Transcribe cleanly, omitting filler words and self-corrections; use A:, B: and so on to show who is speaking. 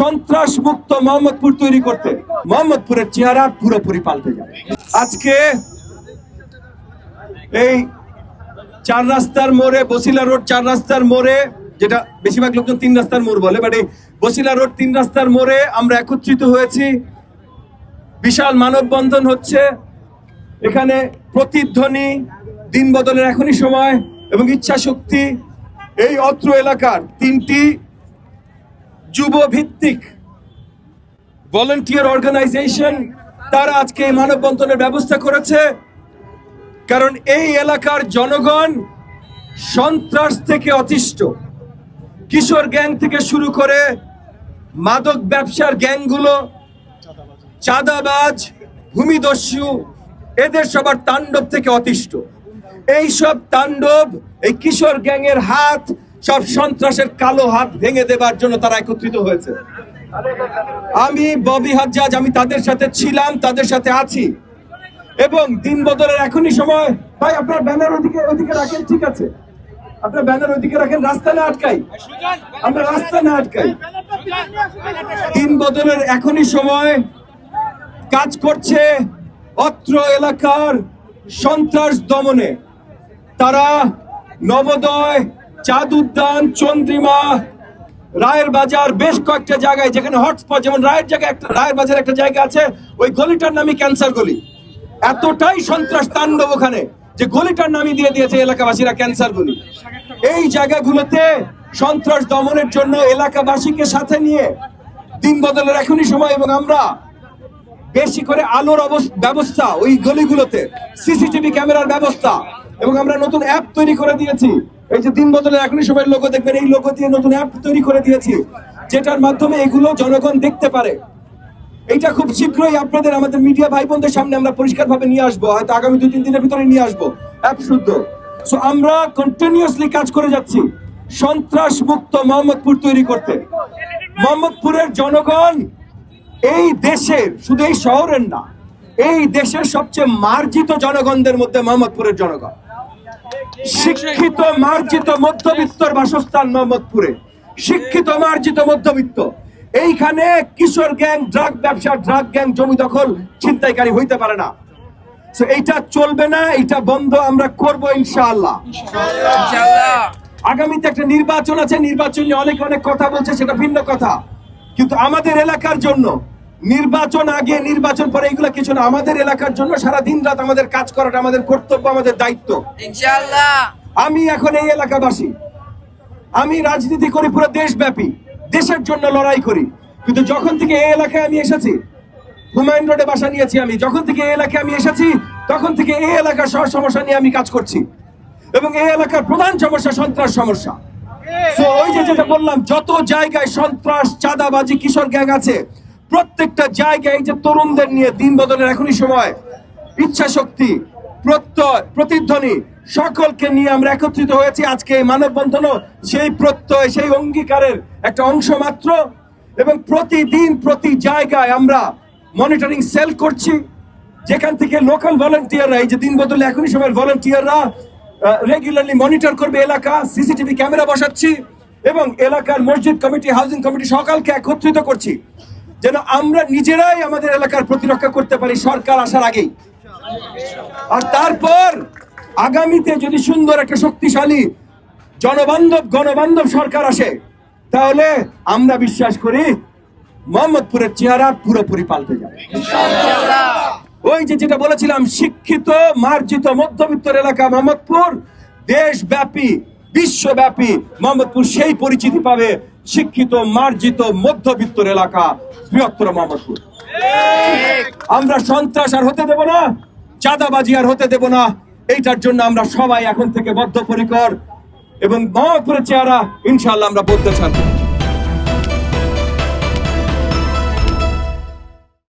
A: সন্ত্রাস মুক্ত মোহাম্মদপুর তৈরি করতে মোহাম্মদপুরের চেহারা পুরোপুরি পাল্টে যাবে। আজকে এই 4 রাস্তার মোড়ে, বসিলা রোড 4 রাস্তার মোড়ে, যেটা বেশিরভাগ লোকজন 3 রাস্তার মোড় বলে, বাট এই বসিলা রোড 3 রাস্তার মোড়ে আমরা একত্রিত হয়েছি। বিশাল মানববন্ধন হচ্ছে। এখানে প্রতিধ্বনি, দিন বদলের এখনই সময় এবং ইচ্ছা শক্তি, এই অত্র এলাকার 3টি যুব ভিত্তিক ভলান্টিয়ার অর্গানাইজেশন তারা আজকে এই মানববন্ধনের ব্যবস্থা করেছে। কারণ এই এলাকার জনগণ সন্ত্রাস থেকে অতিষ্ঠ। কিশোর গ্যাং থেকে শুরু করে মাদক ব্যবসার গ্যাংগুলো, চাঁদাবাজ, ভূমিদস্যু, এদের সবার তাণ্ডব থেকে অতিষ্ঠ। এই সব তাণ্ডব, এই কিশোর গ্যাংয়ের হাত, সব সন্ত্রাসের কালো হাত ভেঙে দেবার জন্য তারা একত্রিত হয়েছে। আমি ববি হাজ্জাজ, আমি তাদের সাথে ছিলাম, তাদের সাথে আছি। এবং দিন বদলের এখনই সময়। ভাই আপনার ব্যানার ওদিকে রাখেন, ঠিক আছে, আপনার ব্যানার ওদিকে রাখেন, রাস্তা না আটকাই, আমরা রাস্তা না আটকাই। দিন বদলের এখনই সময়। কাজ করছে অত্র এলাকার সন্ত্রাস দমনে। তারা নবোদয়, চাঁদ উদ্যান, চন্দ্রিমা, রায়ের বাজার, বেশ কয়েকটা জায়গায় যেখানে হটস্পট, যেমন রায়ের বাজার একটা জায়গা আছে, ওই গলিটার নামই ক্যান্সার গলি। এতটাই সন্ত্রাস তাণ্ডব ওখানে যে গলিটার নামই দিয়ে দিয়েছে এলাকাবাসীরা ক্যান্সার গলি। এই জায়গাগুলোতে সন্ত্রাস দমনের জন্য এলাকাবাসীকে সাথে নিয়ে দিন বদলের এখনই সময়। এবং আমরা বেশি করে আলোর ব্যবস্থা, ওই গলিগুলোতে সিসিটিভি ক্যামেরার ব্যবস্থা, এবং আমরা নতুন অ্যাপ তৈরি করে দিয়েছি। এই যে দিন বদলের এখনই সময় লোগো দেখবেন, এই লোগো দিয়ে নতুন অ্যাপ তৈরি করে দিয়েছি, যেটার মাধ্যমে এগুলো জনগণ দেখতে পারে। এইটা খুব শীঘ্রই আপনাদের, আমাদের মিডিয়া ভাই বোনদের সামনে আমরা পরিষ্কারভাবে নিয়ে আসবো, হয়তো আগামী 2-3 দিনের ভিতরে নিয়ে আসবো অ্যাপ শুদ্ধ। সো আমরা কন্টিনিউয়াসলি কাজ করে যাচ্ছি সন্ত্রাস মুক্ত মোহাম্মদপুর তৈরি করতে। মোহাম্মদপুরের জনগণ এই দেশের, শুধু এই শহরের না, এই দেশের সবচেয়ে মার্জিত জনগণদের মধ্যে মোহাম্মদপুরের জনগণ। শিক্ষিত মার্জিত মধ্যবিত্তর বাসস্থান মোহাম্মদপুরে, শিক্ষিত মার্জিত মধ্যবিত্ত। এইখানে কিশোর গ্যাং, ড্রাগ ব্যবসা, ড্রাগ গ্যাং, জমি দখল, ছিনতাইকারী হইতে পারে না। এইটা চলবে না, এটা বন্ধ আমরা করব ইনশাআল্লাহ। আগামীতে একটা নির্বাচন আছে, নির্বাচন নিয়ে অনেক কথা বলছে, সেটা ভিন্ন কথা। কিন্তু আমাদের এলাকার জন্য নির্বাচন আগে, নির্বাচন পরে, এগুলো কিছু না। আমাদের এলাকার জন্য সারা দিন রাত আমাদের কাজ করাটা আমাদের কর্তব্য, আমাদের দায়িত্ব ইনশাআল্লাহ। আমি এখন এই এলাকাবাসী, আমি রাজনীতি করি পুরো দেশব্যাপী, দেশের জন্য লড়াই করি। কিন্তু যখন থেকে এই এলাকায় আমি এসেছি, হুমায়ুন রোডে বাসা নিয়েছি আমি, যখন থেকে এই এলাকায় আমি এসেছি তখন থেকে এই এলাকার সব সমস্যা নিয়ে আমি কাজ করছি। এবং এই এলাকার প্রধান সমস্যা সন্ত্রাস সমস্যা। তো ওই যে যেটা বললাম, যত জায়গায় সন্ত্রাস, চাঁদাবাজি, কিশোর গ্যাং আছে, প্রত্যেকটা জায়গায় এই যে তরুণদের নিয়ে দিন বদলের এখনই সময়, ইচ্ছা শক্তি, প্রত্যয়, প্রতিধ্বনি, সকলকে নিয়ে আমরা একত্রিত হয়েছি। আজকে এই মানববন্ধনও সেই প্রত্যয়, সেই অঙ্গীকারের একটা অংশ মাত্র। এবং প্রতিদিন প্রতি জায়গায় আমরা মনিটরিং সেল করছি, যেখান থেকে লোকাল ভলান্টিয়াররা, এই যে দিন বদলে এখনই সময় ভলান্টিয়াররা রেগুলারলি মনিটর করবে এলাকা, সিসিটিভি ক্যামেরা বসাচ্ছি এবং এলাকার মসজিদ কমিটি, হাউজিং কমিটি সকালকে একত্রিত করছি, যেন আমরা নিজেরাই আমাদের এলাকার প্রতিরক্ষা করতে পারি সরকার আসার আগেই। আর তারপর আগামীতে যদি সুন্দর একটা শক্তিশালী গণবান্ধব সরকার আসে, তাহলে আমরা বিশ্বাস করি মোহাম্মদপুরের চেহারা পুরোপুরি পাল্টে যাবে। ওই যে যেটা বলেছিলাম, শিক্ষিত মার্জিত মধ্যবিত্তের এলাকা মোহাম্মদপুর, দেশব্যাপী, বিশ্বব্যাপী মোহাম্মদপুর সেই পরিচিতি পাবে, শিক্ষিত মার্জিত মধ্যবিত্তের এলাকা বৃহত্তর মোহাম্মদপুর। আমরা সন্ত্রাস আর হতে দেব না, চাঁদাবাজি আর হতে দেব না। এইটার জন্য আমরা সবাই এখন থেকে বদ্ধপরিকর এবং মোহাম্মদপুরের চেহারা ইনশাআল্লাহ আমরা বদলে ছাড়ব।